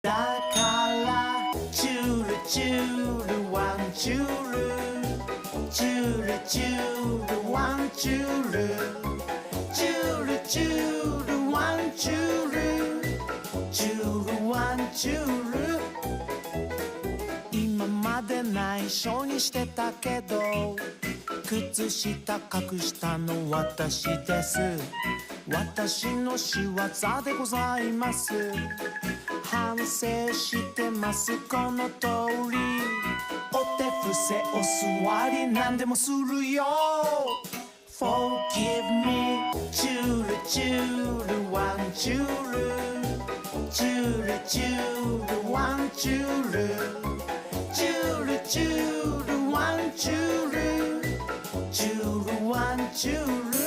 だからチュルチュルワンチュルチュルチュルワンチュルチュルチュルワンチュルチュルワンチュル今まで内緒にしてたけど靴下隠したの私です。私の仕業でございます。反省してますこの通り。お手伏せお座り何でもするよ。 Forgive me チュルチュルワンチュルチュルチュルワンチュルチュルチュルワンチュルチュルワンチュル